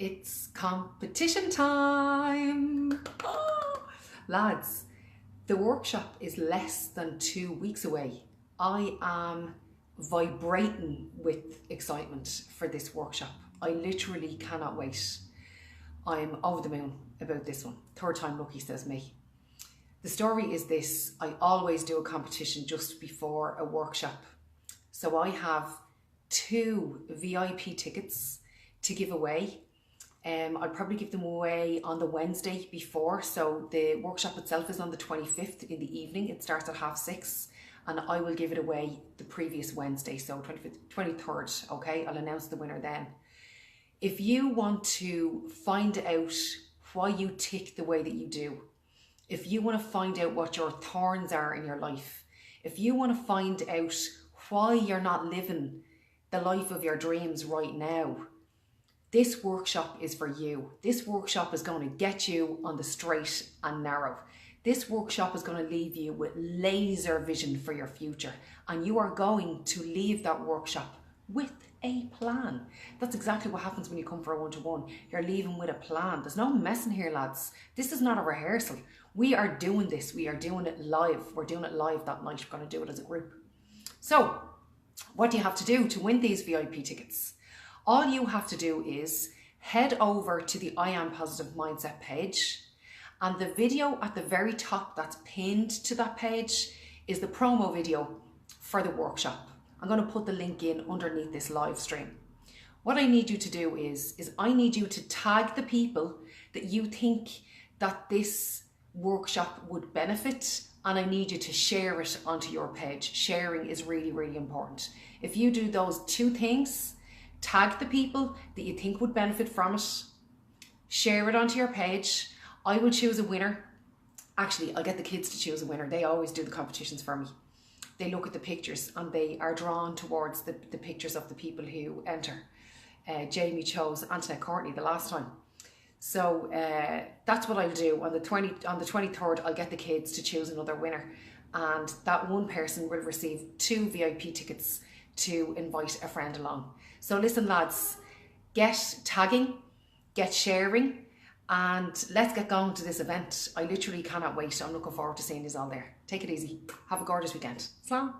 It's competition time. Oh, lads, the workshop is less than 2 weeks away. I am vibrating with excitement for this workshop. I literally cannot wait. I'm over the moon about this one. Third time lucky, says me. The story is this: I always do a competition just before a workshop. So I have 2 VIP tickets to give away. I'll probably give them away on the Wednesday before. So the workshop itself is on the 25th in the evening. It starts at 6:30 and I will give it away the previous Wednesday, so 25th, 23rd, okay? I'll announce the winner then. If you want to find out why you tick the way that you do, if you want to find out what your thorns are in your life, if you want to find out why you're not living the life of your dreams right now, this workshop is for you. This workshop is going to get you on the straight and narrow. This workshop is going to leave you with laser vision for your future, and you are going to leave that workshop with a plan. That's exactly what happens when you come for a one-to-one. You're leaving with a plan. There's no messing here, lads. This is not a rehearsal. We are doing this. We are doing it live. We're doing it live that night. We're going to do it as a group. So, what do you have to do to win these VIP tickets? All you have to do is head over to the I Am Positive Mindset page, and the video at the very top that's pinned to that page is the promo video for the workshop. I'm going to put the link in underneath this live stream. What I need you to do is I need you to tag the people that you think that this workshop would benefit, and I need you to share it onto your page. Sharing is really, really important. If you do those 2 things, tag the people that you think would benefit from it, share it onto your page, I will choose a winner. Actually, I'll get the kids to choose a winner. They always do the competitions for me. They look at the pictures and they are drawn towards the pictures of the people who enter. Jamie chose Antoinette Courtney the last time. So that's what I'll do. On the 23rd, I'll get the kids to choose another winner, and that one person will receive 2 VIP tickets to invite a friend along. So listen, lads, get tagging, get sharing, and let's get going to this event. I literally cannot wait. I'm looking forward to seeing you all there. Take it easy. Have a gorgeous weekend. Slán.